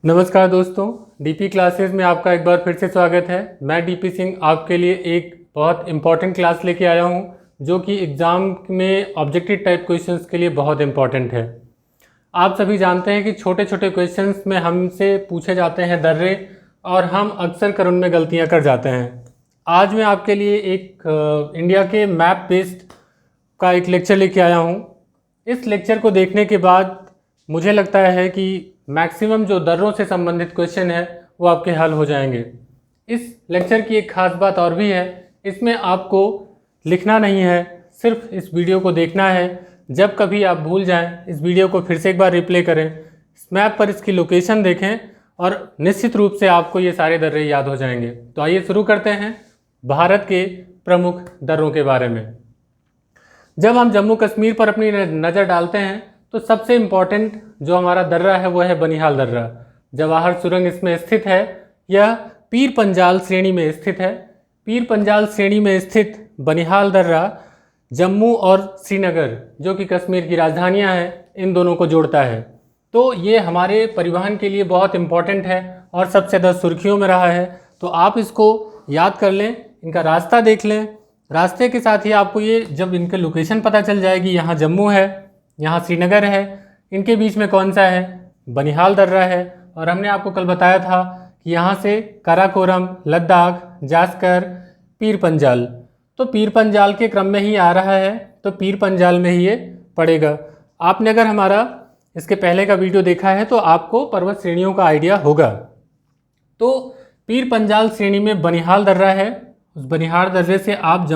नमस्कार दोस्तों, DP classes में आपका एक बार फिर से स्वागत है। मैं डीपी सिंह आपके लिए एक बहुत इम्पॉर्टेंट क्लास लेके आया हूं, जो कि एग्ज़ाम में ऑब्जेक्टिव टाइप क्वेश्चंस के लिए बहुत इम्पॉर्टेंट है। आप सभी जानते हैं कि छोटे छोटे क्वेश्चंस में हमसे पूछे जाते हैं दर्रे, और हम अक्सर कर उनमें गलतियां कर जाते हैं। आज मैं आपके लिए एक इंडिया के मैप बेस्ड का एक लेक्चर लेके आया हूँ। इस लेक्चर को देखने के बाद मुझे लगता है कि मैक्सिमम जो दर्रों से संबंधित क्वेश्चन है वो आपके हल हो जाएंगे। इस लेक्चर की एक ख़ास बात और भी है, इसमें आपको लिखना नहीं है, सिर्फ इस वीडियो को देखना है। जब कभी आप भूल जाएं, इस वीडियो को फिर से एक बार रिप्ले करें, इस मैप पर इसकी लोकेशन देखें और निश्चित रूप से आपको ये सारे दर्रे याद हो जाएंगे। तो आइए शुरू करते हैं भारत के प्रमुख दर्रों के बारे में। जब हम जम्मू कश्मीर पर अपनी नज़र डालते हैं तो सबसे इम्पॉर्टेंट जो हमारा दर्रा है वो है बनिहाल दर्रा। जवाहर सुरंग इसमें स्थित है। यह पीर पंजाल श्रेणी में स्थित है। पीर पंजाल श्रेणी में स्थित बनिहाल दर्रा जम्मू और श्रीनगर, जो कि कश्मीर की राजधानियां हैं, इन दोनों को जोड़ता है। तो ये हमारे परिवहन के लिए बहुत इम्पॉर्टेंट है और सबसे ज़्यादा सुर्खियों में रहा है। तो आप इसको याद कर लें, इनका रास्ता देख लें। रास्ते के साथ ही आपको ये जब इनके लोकेशन पता चल जाएगी, यहाँ जम्मू है, यहाँ श्रीनगर है, इनके बीच में कौन सा है, बनिहाल दर्रा है। और हमने आपको कल बताया था कि यहाँ से काराकोरम, लद्दाख, जास्कर, पीर पंजाल, तो पीर पंजाल के क्रम में ही आ रहा है, तो पीर पंजाल में ही ये पड़ेगा। आपने अगर हमारा इसके पहले का वीडियो देखा है तो आपको पर्वत श्रेणियों का आइडिया होगा। तो पीर पंजाल श्रेणी में बनिहाल दर्रा है। उस बनिहाल दर्रे से आप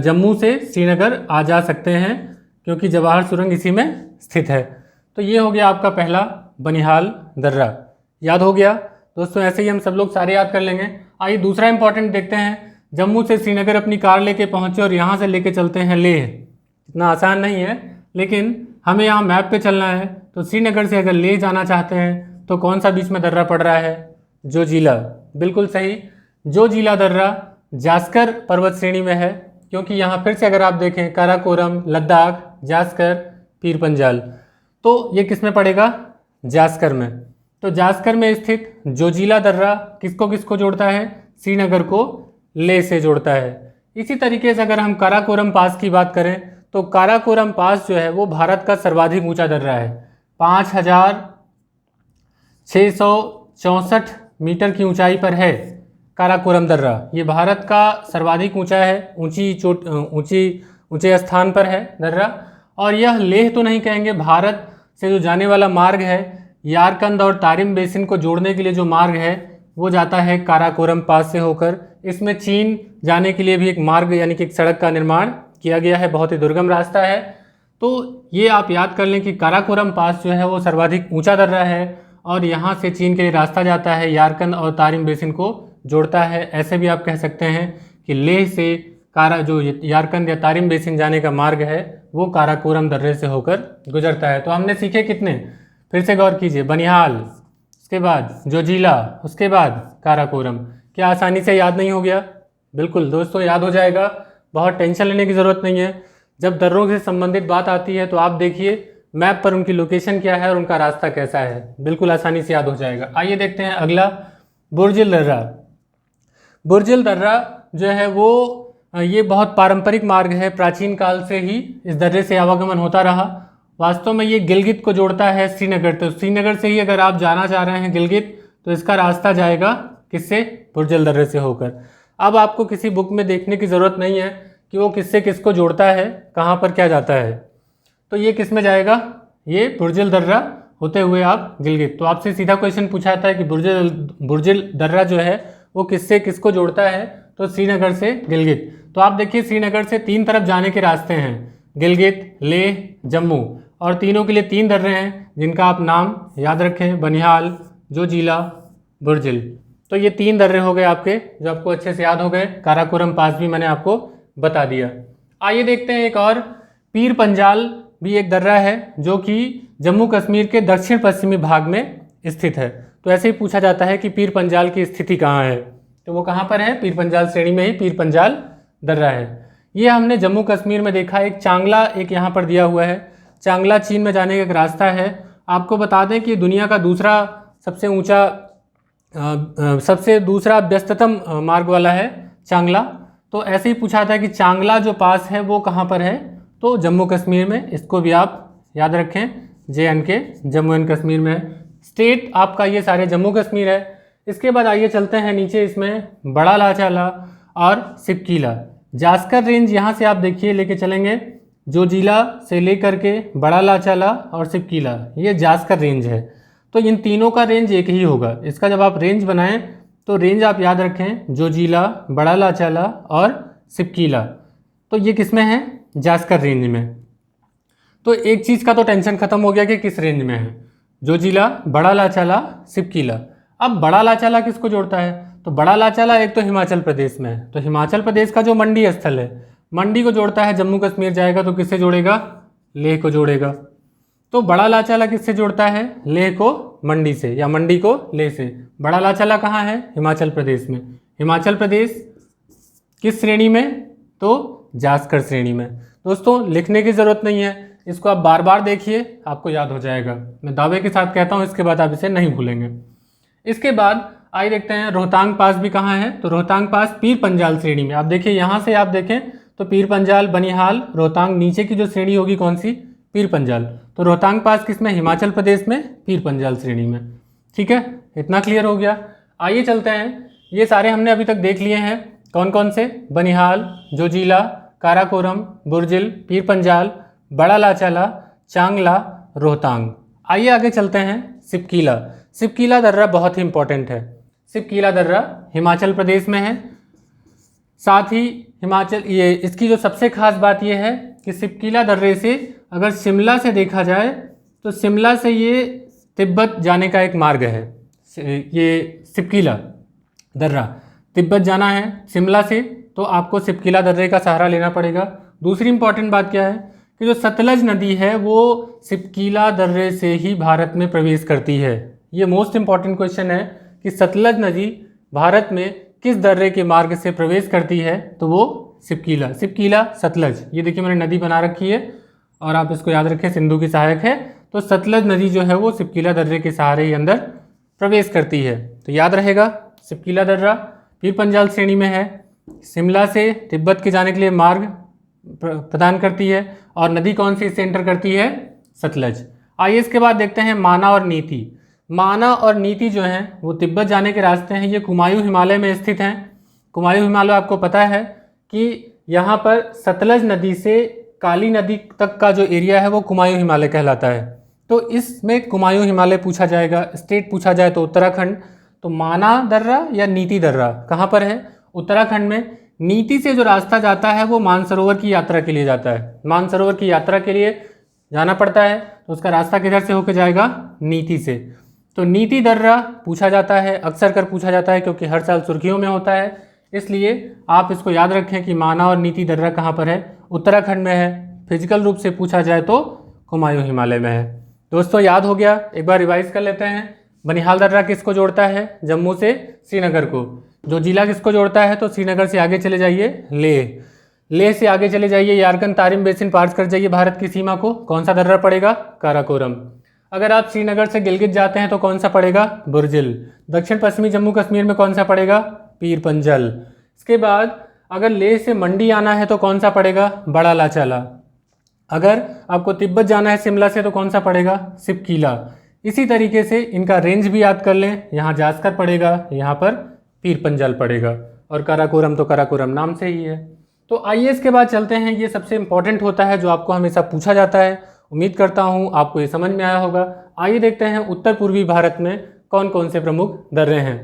जम्मू से श्रीनगर आ जा सकते हैं, क्योंकि जवाहर सुरंग इसी में स्थित है। तो ये हो गया आपका पहला बनिहाल दर्रा, याद हो गया दोस्तों। ऐसे ही हम सब लोग सारे याद कर लेंगे। आइए दूसरा इंपॉर्टेंट देखते हैं। जम्मू से श्रीनगर अपनी कार लेके पहुँचे और यहाँ से लेके चलते हैं लेह। इतना आसान नहीं है, लेकिन हमें यहाँ मैप पे चलना है। तो श्रीनगर से अगर लेह जाना चाहते हैं तो कौन सा बीच में दर्रा पड़ रहा है, जोजिला। बिल्कुल सही, जोजिला दर्रा जास्कर पर्वत श्रेणी में है, क्योंकि यहाँ फिर से अगर आप देखें काराकोरम, लद्दाख, जास्कर, पीर पंजाल, तो ये किस में पड़ेगा, जास्कर में। तो जास्कर में स्थित जोजिला दर्रा किसको किसको जोड़ता है, श्रीनगर को लेह से जोड़ता है। इसी तरीके से अगर हम काराकोरम पास की बात करें तो काराकोरम पास जो है वो भारत का सर्वाधिक ऊंचा दर्रा है। 5664 मीटर की ऊंचाई पर है काराकोरम दर्रा। ये भारत का सर्वाधिक ऊंचा है, ऊंचे स्थान पर है दर्रा। और यह लेह तो नहीं कहेंगे, भारत से जो जाने वाला मार्ग है, यारकंद और तारिम बेसिन को जोड़ने के लिए जो मार्ग है वो जाता है काराकोरम पास से होकर। इसमें चीन जाने के लिए भी एक मार्ग यानी कि एक सड़क का निर्माण किया गया है, बहुत ही दुर्गम रास्ता है। तो ये आप याद कर लें कि काराकोरम पास जो है वो सर्वाधिक ऊंचा दर्रा है और यहाँ से चीन के लिए रास्ता जाता है, यारकंद और तारिम बेसिन को जोड़ता है। ऐसे भी आप कह सकते हैं कि लेह से जो यारकंद या तारिम बेसिन जाने का मार्ग है वो काराकोरम दर्रे से होकर गुजरता है। तो हमने सीखे कितने, फिर से गौर कीजिए, बनिहाल, उसके बाद जोजिला, उसके बाद काराकोरम। क्या आसानी से याद नहीं हो गया? बिल्कुल दोस्तों, याद हो जाएगा, बहुत टेंशन लेने की ज़रूरत नहीं है। जब दर्रों से संबंधित बात आती है तो आप देखिए मैप पर उनकी लोकेशन क्या है और उनका रास्ता कैसा है, बिल्कुल आसानी से याद हो जाएगा। आइए देखते हैं अगला, बुर्जिल दर्रा। बुर्जिल दर्रा जो है वो ये बहुत पारंपरिक मार्ग है, प्राचीन काल से ही इस दर्रे से आवागमन होता रहा। वास्तव में ये गिलगित को जोड़ता है श्रीनगर। तो श्रीनगर से ही अगर आप जाना चाह रहे हैं गिलगित, तो इसका रास्ता जाएगा किससे, बुर्जिल दर्रे से होकर। अब आपको किसी बुक में देखने की ज़रूरत नहीं है कि वो किससे किसको जोड़ता है, कहाँ पर क्या जाता है। तो ये किस में जाएगा, ये बुर्जिल दर्रा होते हुए आप गिलगित। तो आपसे सीधा क्वेश्चन पूछा जाता है कि बुर्जिल दर्रा जो है वो किससे किसको जोड़ता है, तो श्रीनगर से गिलगित। तो आप देखिए श्रीनगर से 3 तरफ जाने के रास्ते हैं, गिलगित, लेह, जम्मू, और तीनों के लिए 3 दर्रे हैं जिनका आप नाम याद रखें, बनिहाल, जोजिला, बुर्जिल। तो ये 3 दर्रे हो गए आपके, जो आपको अच्छे से याद हो गए। काराकोरम पास भी मैंने आपको बता दिया। आइए देखते हैं एक और, पीर पंजाल भी एक दर्रा है जो कि जम्मू कश्मीर के दक्षिण पश्चिमी भाग में स्थित है। तो ऐसे ही पूछा जाता है कि पीर पंजाल की स्थिति कहाँ है, तो वो कहाँ पर है, पीर पंजाल श्रेणी में ही पीर पंजाल दर्रा है। ये हमने जम्मू कश्मीर में देखा। एक चांगला एक यहाँ पर दिया हुआ है, चांगला चीन में जाने का एक रास्ता है। आपको बता दें कि दुनिया का दूसरा सबसे ऊंचा सबसे दूसरा व्यस्ततम मार्ग वाला है चांगला। तो ऐसे ही पूछा था कि चांगला जो पास है वो कहाँ पर है, तो जम्मू कश्मीर में। इसको भी आप याद रखें, JNK जम्मू एंड कश्मीर में है। स्टेट आपका ये सारे जम्मू कश्मीर है। इसके बाद आइए चलते हैं नीचे, इसमें बड़ा लाचाला और सिपकीला। जास्कर रेंज यहाँ से आप देखिए लेके चलेंगे, जोजिला से लेकर के बड़ा लाचाला और सिपकीला, ये जास्कर रेंज है। तो इन तीनों का रेंज एक ही होगा। इसका जब आप रेंज बनाएं तो रेंज आप याद रखें, जोजिला, बड़ा लाचाला और सिपकीला। तो ये किस में है, जास्कर रेंज में। तो एक चीज़ का तो टेंशन खत्म हो गया कि किस रेंज में है, जोजिला, बड़ा लाचाला, सिपकीला। अब बड़ा लाचाला किसको जोड़ता है, तो बड़ा लाचाला एक तो हिमाचल प्रदेश में है, तो हिमाचल प्रदेश का जो मंडी स्थल है, मंडी को जोड़ता है। जम्मू कश्मीर जाएगा तो किससे जोड़ेगा, लेह को जोड़ेगा। तो बड़ा लाचाला किससे जोड़ता है, लेह को मंडी से, या मंडी को लेह से। बड़ा लाचाला कहाँ है, हिमाचल प्रदेश में। हिमाचल प्रदेश किस श्रेणी में, तो जास्कर श्रेणी में। दोस्तों लिखने की ज़रूरत नहीं है, इसको आप बार बार देखिए, आपको याद हो जाएगा। मैं दावे के साथ कहता हूँ, इसके बाद आप इसे नहीं भूलेंगे। इसके बाद आइए देखते हैं रोहतांग पास भी कहाँ है, तो रोहतांग पास पीर पंजाल श्रेणी में। आप देखिए यहाँ से आप देखें तो पीर पंजाल, बनिहाल, रोहतांग, नीचे की जो श्रेणी होगी कौन सी, पीर पंजाल। तो रोहतांग पास किस में, हिमाचल प्रदेश में, पीर पंजाल श्रेणी में। ठीक है, इतना क्लियर हो गया। आइए चलते हैं, ये सारे हमने अभी तक देख लिए हैं, कौन कौन से, बनिहाल, जोजिला, काराकोरम, बुर्जिल, पीर पंजाल, बड़ा लाचाला, चांगला, रोहतांग। आइए आगे चलते हैं, सिपकीला। सिपकीला दर्रा बहुत ही इंपॉर्टेंट है। सिपकीला दर्रा हिमाचल प्रदेश में है। साथ ही हिमाचल, ये इसकी जो सबसे खास बात यह है कि सिपकीला दर्रे से अगर शिमला से देखा जाए तो शिमला से ये तिब्बत जाने का एक मार्ग है। ये सिपकीला दर्रा तिब्बत जाना है शिमला से, तो आपको सिपकीला दर्रे का सहारा लेना पड़ेगा। दूसरी इंपॉर्टेंट बात क्या है कि जो सतलज नदी है वो सिपकीला दर्रे से ही भारत में प्रवेश करती है। ये मोस्ट इंपॉर्टेंट क्वेश्चन है कि सतलज नदी भारत में किस दर्रे के मार्ग से प्रवेश करती है, तो वो सिपकीला, सिपकीला सतलज। ये देखिए मैंने नदी बना रखी है और आप इसको याद रखें, सिंधु की सहायक है। तो सतलज नदी जो है वो सिपकीला दर्रे के सहारे ही अंदर प्रवेश करती है। तो याद रहेगा, सिपकीला दर्रा पीर पंजाल श्रेणी में है, शिमला से तिब्बत के जाने के लिए मार्ग प्रदान करती है, और नदी कौन सी इससे एंटर करती है, सतलज। आइए इसके बाद देखते हैं माना और नीति। माना और नीति जो हैं वो तिब्बत जाने के रास्ते हैं। ये कुमायूं हिमालय में स्थित हैं। कुमायूं हिमालय आपको पता है कि यहाँ पर सतलज नदी से काली नदी तक का जो एरिया है वो कुमायूं हिमालय कहलाता है। तो इसमें कुमायूं हिमालय पूछा जाएगा। स्टेट पूछा जाए तो उत्तराखंड। तो माना दर्रा या नीति दर्रा कहाँ पर है, उत्तराखंड में। नीति से जो रास्ता जाता है वो मानसरोवर की यात्रा के लिए जाता है। मानसरोवर की यात्रा के लिए जाना पड़ता है, तो उसका रास्ता किधर से होकर जाएगा, नीति से। तो नीति दर्रा पूछा जाता है, अक्सर कर पूछा जाता है क्योंकि हर साल सुर्खियों में होता है, इसलिए आप इसको याद रखें कि माना और नीति दर्रा कहाँ पर है, उत्तराखंड में है। फिजिकल रूप से पूछा जाए तो कुमायूं हिमालय में है। दोस्तों याद हो गया, एक बार रिवाइज कर लेते हैं। बनिहाल दर्रा किसको जोड़ता है, जम्मू से श्रीनगर को। जोजिला किसको जोड़ता है, तो श्रीनगर से आगे चले जाइए लेह, लेह से आगे चले जाइए यारकन तारिम बेसिन पार कर जाइए भारत की सीमा को। कौन सा दर्रा पड़ेगा, काराकोरम। अगर आप श्रीनगर से गिलगित जाते हैं तो कौन सा पड़ेगा, बुर्जिल। दक्षिण पश्चिमी जम्मू कश्मीर में कौन सा पड़ेगा, पीर पंजल। इसके बाद अगर लेह से मंडी आना है तो कौन सा पड़ेगा, बड़ा लाचाला। अगर आपको तिब्बत जाना है शिमला से तो कौन सा पड़ेगा, सिपकीला। इसी तरीके से इनका रेंज भी याद कर लें, यहाँ जास्कर पड़ेगा, यहाँ पर पीर पंजाल पड़ेगा, और काराकोरम तो काराकोरम नाम से ही है। तो आइए इसके बाद चलते हैं, ये सबसे इंपॉर्टेंट होता है जो आपको हमेशा पूछा जाता है। उम्मीद करता हूँ आपको ये समझ में आया होगा। आइए देखते हैं उत्तर पूर्वी भारत में कौन कौन से प्रमुख दर्रे हैं।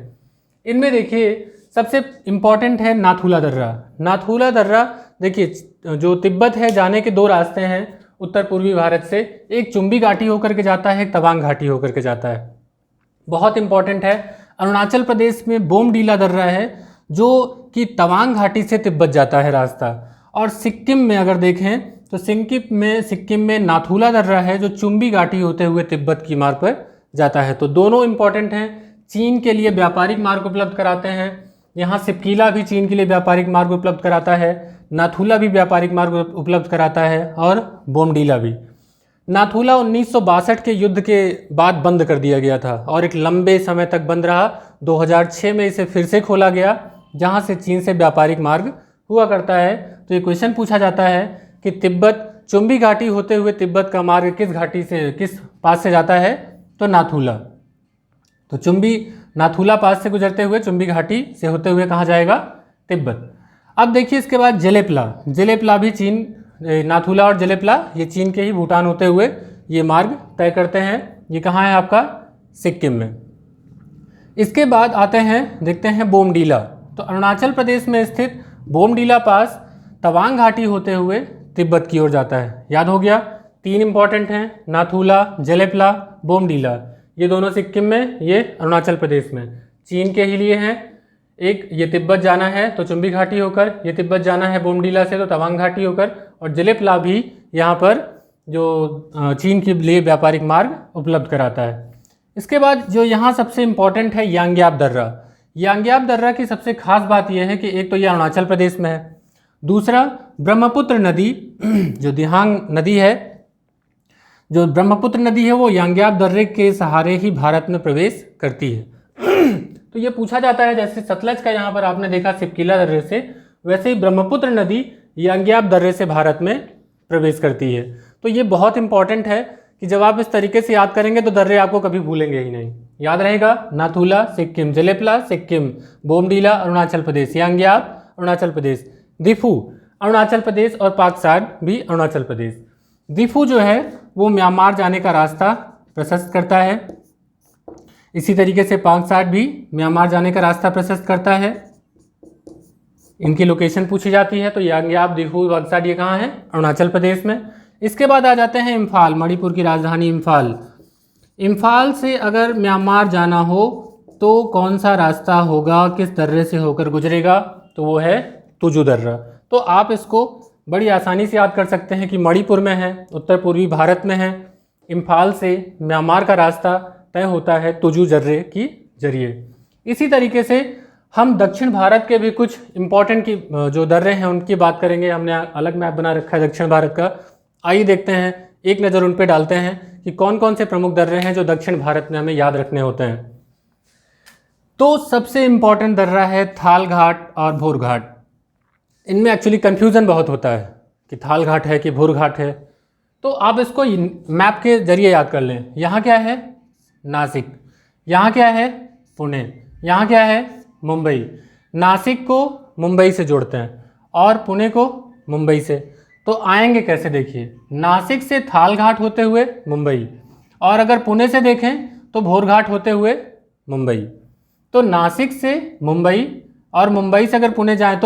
इनमें देखिए सबसे इम्पॉर्टेंट है नाथुला दर्रा। नाथुला दर्रा देखिए जो तिब्बत है जाने के दो रास्ते हैं उत्तर पूर्वी भारत से, एक चुंबी घाटी होकर के जाता है, एक तवांग घाटी होकर के जाता है। बहुत इंपॉर्टेंट है। अरुणाचल प्रदेश में बोमडीला दर्रा है जो कि तवांग घाटी से तिब्बत जाता है रास्ता। और सिक्किम में अगर देखें तो सिक्किम में नाथुला दर्रा है जो चुंबी घाटी होते हुए तिब्बत की मार्ग पर जाता है। तो दोनों इंपॉर्टेंट हैं, चीन के लिए व्यापारिक मार्ग उपलब्ध कराते हैं। यहाँ सिपकीला भी चीन के लिए व्यापारिक मार्ग उपलब्ध कराता है, नाथुला भी व्यापारिक मार्ग उपलब्ध कराता है, और बोमडीला भी। नाथुला 1962 के युद्ध के बाद बंद कर दिया गया था और एक लंबे समय तक बंद रहा। 2006 में इसे फिर से खोला गया, जहां से चीन से व्यापारिक मार्ग हुआ करता है। तो ये क्वेश्चन पूछा जाता है कि तिब्बत चुंबी घाटी होते हुए तिब्बत का मार्ग किस घाटी से, किस पास से जाता है? तो नाथुला। तो चुंबी नाथुला पास से गुजरते हुए चुंबी घाटी से होते हुए कहाँ जाएगा? तिब्बत। अब देखिए इसके बाद जेलेपला। जेलेपला भी चीन, नाथुला और जेलेपला ये चीन के ही भूटान होते हुए ये मार्ग तय करते हैं। ये कहाँ है आपका? सिक्किम में। इसके बाद आते हैं, देखते हैं बोमडीला। तो अरुणाचल प्रदेश में स्थित बोमडीला पास तवांग घाटी होते हुए तिब्बत की ओर जाता है। याद हो गया? 3 इंपॉर्टेंट हैं, नाथुला, जेलेपला, बोमडीला। ये दोनों सिक्किम में, ये अरुणाचल प्रदेश में। चीन के ही लिए हैं। एक ये तिब्बत जाना है तो चुंबी घाटी होकर, ये तिब्बत जाना है बोमडीला से तो तवांग घाटी होकर, और जेलेपला भी यहाँ पर जो चीन के लिए व्यापारिक मार्ग उपलब्ध कराता है। इसके बाद जो यहाँ सबसे इम्पॉर्टेंट है यांग्याप दर्रा। यांग्याप दर्रा की सबसे खास बात यह है कि एक तो ये अरुणाचल प्रदेश में है, दूसरा ब्रह्मपुत्र नदी जो दिहांग नदी है, जो ब्रह्मपुत्र नदी है वो यांग्याप दर्रे के सहारे ही भारत में प्रवेश करती है। तो ये पूछा जाता है, जैसे सतलज का यहाँ पर आपने देखा सिपकिला दर्रे से, वैसे ही ब्रह्मपुत्र नदी यांग्याप दर्रे से भारत में प्रवेश करती है। तो ये बहुत इंपॉर्टेंट है कि जब आप इस तरीके से याद करेंगे तो दर्रे आपको कभी भूलेंगे ही नहीं। याद रहेगा, नाथुला सिक्किम, जेलेपला सिक्किम, बोमडीला अरुणाचल प्रदेश, यांग्याप अरुणाचल प्रदेश, दिफू अरुणाचल प्रदेश और पाकसाड भी अरुणाचल प्रदेश। दिफू जो है वो म्यांमार जाने का रास्ता प्रशस्त करता है। इसी तरीके से पाकसाड भी म्यांमार जाने का रास्ता प्रशस्त करता है। इनकी लोकेशन पूछी जाती है, तो यांग्याप, दिफू, पाकसाड ये कहाँ है? अरुणाचल प्रदेश में। इसके बाद आ जाते हैं इम्फाल, मणिपुर की राजधानी इम्फाल। इम्फाल से अगर म्यांमार जाना हो तो कौन सा रास्ता होगा, किस दर्रे से होकर गुजरेगा? तो वो है तुजू दर्रा। तो आप इसको बड़ी आसानी से याद कर सकते हैं कि मणिपुर में है, उत्तर पूर्वी भारत में है। इम्फाल से म्यांमार का रास्ता तय होता है तुजू दर्रे की जरिए। इसी तरीके से हम दक्षिण भारत के भी कुछ इम्पोर्टेंट की जो दर्रे हैं उनकी बात करेंगे। हमने अलग मैप बना रखा है दक्षिण भारत का। आइए देखते हैं, एक नज़र उन पे डालते हैं कि कौन कौन से प्रमुख दर्रे हैं जो दक्षिण भारत में हमें याद रखने होते हैं। तो सबसे इम्पॉर्टेंट दर्रा है थाल घाट और भोर घाट। इनमें एक्चुअली कन्फ्यूज़न बहुत होता है कि थाल घाट है कि भोर घाट है, तो आप इसको मैप के जरिए याद कर लें। यहाँ क्या है? नासिक। यहाँ क्या है? पुणे। यहाँ क्या है? मुंबई। नासिक को मुंबई से जोड़ते हैं और पुणे को मुंबई से। तो आएंगे कैसे? देखिए, नासिक से थाल घाट होते हुए मुंबई, और अगर पुणे से देखें तो भोर घाट होते हुए मुंबई। तो नासिक से मुंबई और मुंबई से अगर पुणे जाएं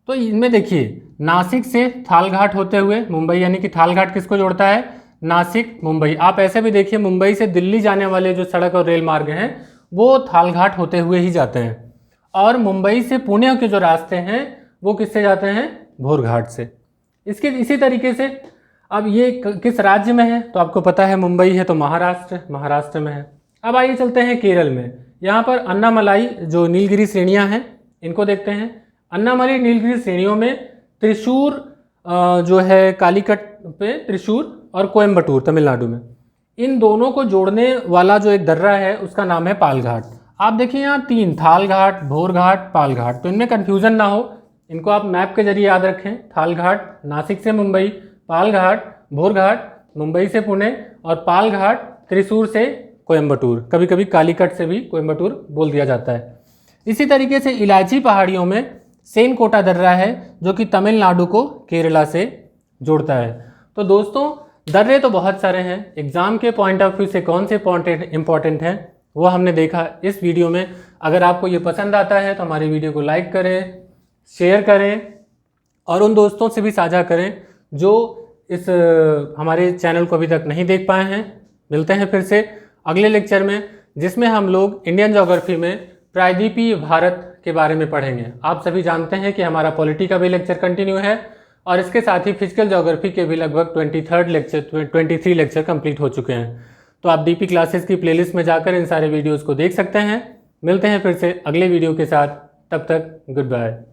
तो इनमें देखिए, नासिक से थाल घाट होते हुए मुंबई, यानी कि थाल घाट किसको जोड़ता है? नासिक, मुंबई। आप ऐसे भी देखिए, मुंबई से दिल्ली जाने वाले जो सड़क और रेल मार्ग हैं वो थाल घाट होते हुए ही जाते हैं, और मुंबई से पुणे के जो रास्ते हैं वो किससे जाते हैं? भोर घाट से। इसी तरीके से अब ये किस राज्य में है? तो आपको पता है मुंबई है तो महाराष्ट्र में है। अब आइए चलते हैं केरल में। यहाँ पर अन्नामलाई जो नीलगिरी श्रेणियाँ हैं इनको देखते हैं। अन्नामलाई नीलगिरी श्रेणियों में त्रिशूर जो है कालीकट पे, त्रिशूर और कोयम्बटूर तमिलनाडु में, इन दोनों को जोड़ने वाला जो एक दर्रा है उसका नाम है पाल घाट। आप देखिए यहाँ 3, थाल घाट, भोर घाट, पाल घाट। तो इनमें कन्फ्यूज़न ना हो, इनको आप मैप के जरिए याद रखें। थाल घाट नासिक से मुंबई, पाल घाट, भोर घाट मुंबई से पुणे, और पाल घाट त्रिशूर से कोयम्बटूर। कभी कभी कालीकट से भी कोयम्बटूर बोल दिया जाता है। इसी तरीके से इलायची पहाड़ियों में सेनकोटा दर्रा है जो कि तमिलनाडु को केरला से जोड़ता है। तो दोस्तों, दर्रे तो बहुत सारे हैं, एग्ज़ाम के पॉइंट ऑफ व्यू से कौन से इंपॉर्टेंट हैं वो हमने देखा इस वीडियो में। अगर आपको ये पसंद आता है तो हमारी वीडियो को लाइक करें, शेयर करें और उन दोस्तों से भी साझा करें जो इस हमारे चैनल को अभी तक नहीं देख पाए हैं। मिलते हैं फिर से अगले लेक्चर में, जिसमें हम लोग इंडियन ज्योग्राफी में प्रायद्वीपीय भारत के बारे में पढ़ेंगे। आप सभी जानते हैं कि हमारा पॉलिटी का भी लेक्चर कंटिन्यू है और इसके साथ ही फिजिकल ज्योग्राफी के भी लगभग 23 लेक्चर कंप्लीट हो चुके हैं। तो आप डीपी क्लासेस की प्लेलिस्ट में जाकर इन सारे वीडियोज़ को देख सकते हैं। मिलते हैं फिर से अगले वीडियो के साथ, तब तक गुड बाय।